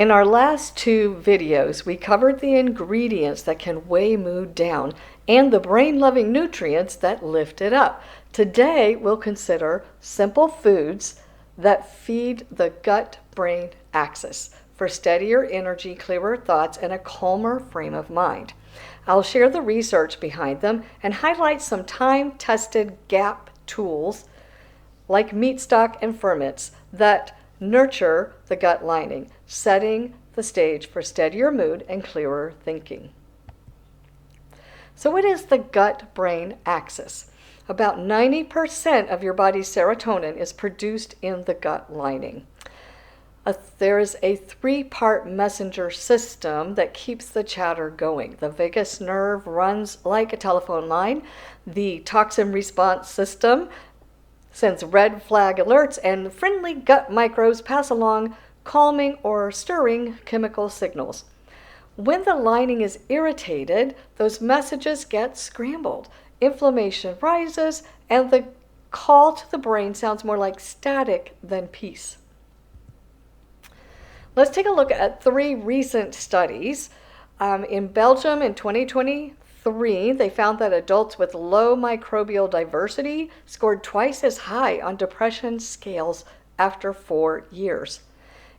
In our last two videos, we covered the ingredients that can weigh mood down and the brain-loving nutrients that lift it up. Today, we'll consider simple foods that feed the gut-brain axis for steadier energy, clearer thoughts, and a calmer frame of mind. I'll share the research behind them and highlight some time-tested GAP tools like meat stock and ferments that nurture the gut lining, setting the stage for steadier mood and clearer thinking. So what is the gut-brain axis? About 90% of your body's serotonin is produced in the gut lining. There is a three-part messenger system that keeps the chatter going. The vagus nerve runs like a telephone line. The toxin response system sends red flag alerts, and friendly gut microbes pass along calming or stirring chemical signals. When the lining is irritated, those messages get scrambled. Inflammation rises, and the call to the brain sounds more like static than peace. Let's take a look at three recent studies. In Belgium in 2023, they found that adults with low microbial diversity scored twice as high on depression scales after 4 years.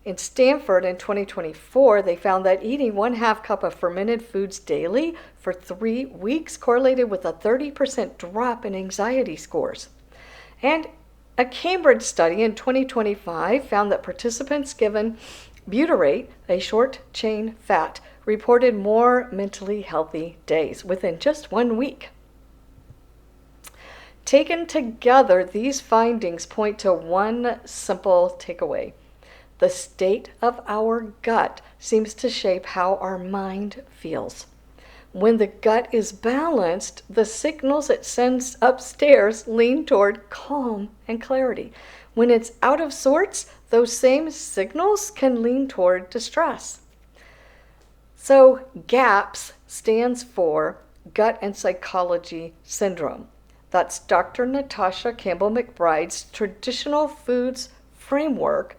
In Stanford in 2024, they found that eating 1/2 cup of fermented foods daily for 3 weeks correlated with a 30% drop in anxiety scores. And a Cambridge study in 2025 found that participants given butyrate, a short-chain fat, reported more mentally healthy days within just 1 week. Taken together, these findings point to one simple takeaway. The state of our gut seems to shape how our mind feels. When the gut is balanced, the signals it sends upstairs lean toward calm and clarity. When it's out of sorts, those same signals can lean toward distress. So GAPS stands for Gut and Psychology Syndrome. That's Dr. Natasha Campbell-McBride's traditional foods framework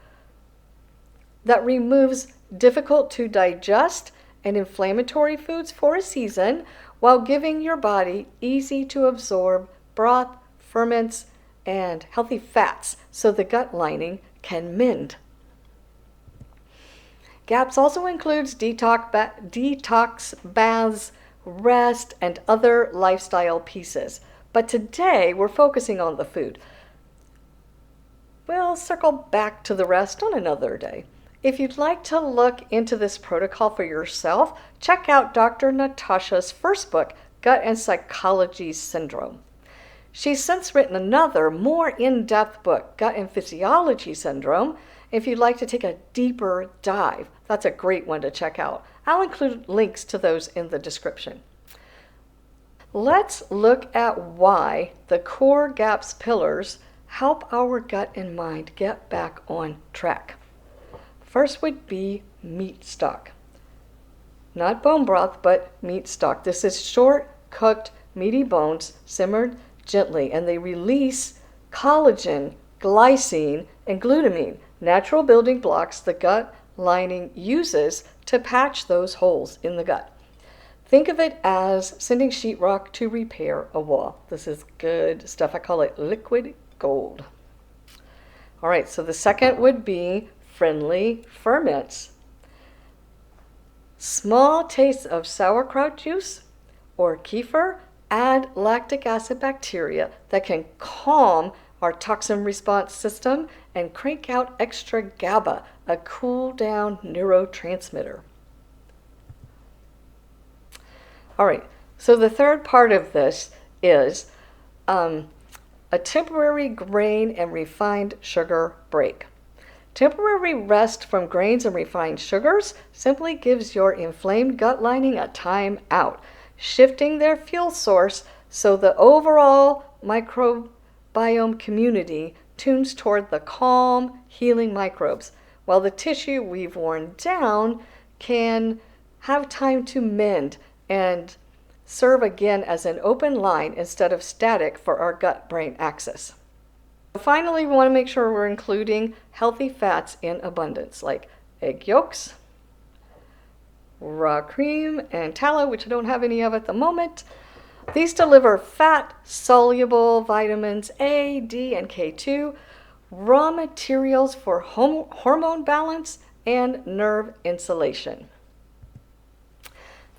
that removes difficult to digest and inflammatory foods for a season while giving your body easy to absorb broth, ferments, and healthy fats so the gut lining can mend. GAPS also includes detox baths, rest, and other lifestyle pieces. But today we're focusing on the food. We'll circle back to the rest on another day. If you'd like to look into this protocol for yourself, check out Dr. Natasha's first book, Gut and Psychology Syndrome. She's since written another, more in-depth book, Gut and Physiology Syndrome. If you'd like to take a deeper dive, that's a great one to check out. I'll include links to those in the description. Let's look at why the core GAPS pillars help our gut and mind get back on track. First would be meat stock. Not bone broth, but meat stock. This is short, cooked, meaty bones simmered gently, and they release collagen, glycine, and glutamine, natural building blocks the gut lining uses to patch those holes in the gut. Think of it as sending sheetrock to repair a wall. This is good stuff. I call it liquid gold. All right, so the second would be friendly ferments. Small tastes of sauerkraut juice or kefir add lactic acid bacteria that can calm our toxin response system and crank out extra GABA, a cool down neurotransmitter. All right, so the third part of this is a temporary grain and refined sugar break. Temporary rest from grains and refined sugars simply gives your inflamed gut lining a time out, shifting their fuel source so the overall microbiome community tunes toward the calm, healing microbes, while the tissue we've worn down can have time to mend and serve again as an open line instead of static for our gut-brain axis. Finally, we want to make sure we're including healthy fats in abundance, like egg yolks, raw cream, and tallow, which I don't have any of at the moment. These deliver fat-soluble vitamins A, D, and K2, raw materials for hormone balance, and nerve insulation.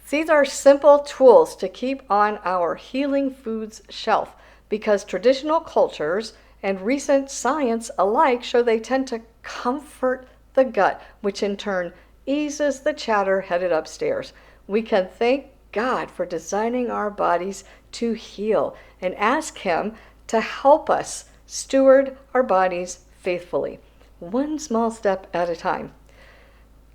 These are simple tools to keep on our healing foods shelf because traditional cultures and recent science alike show they tend to comfort the gut, which in turn eases the chatter headed upstairs. We can thank God for designing our bodies to heal and ask Him to help us steward our bodies faithfully, one small step at a time.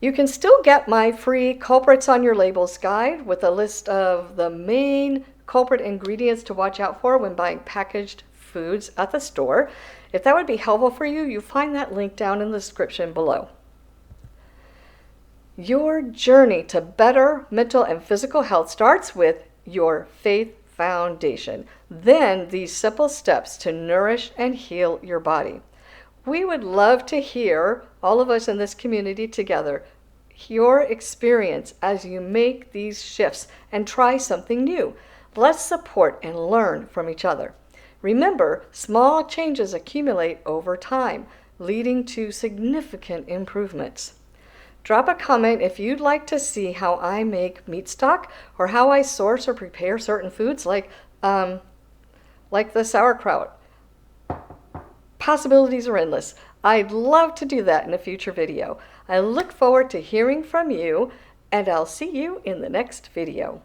You can still get my free Culprits on Your Labels guide with a list of the main culprit ingredients to watch out for when buying packaged foods at the store. If that would be helpful for you, you find that link down in the description below. Your journey to better mental and physical health starts with your faith foundation. Then these simple steps to nourish and heal your body. We would love to hear, all of us in this community together, your experience as you make these shifts and try something new. Let's support and learn from each other. Remember, small changes accumulate over time, leading to significant improvements. Drop a comment if you'd like to see how I make meat stock or how I source or prepare certain foods like the sauerkraut. Possibilities are endless. I'd love to do that in a future video. I look forward to hearing from you, and I'll see you in the next video.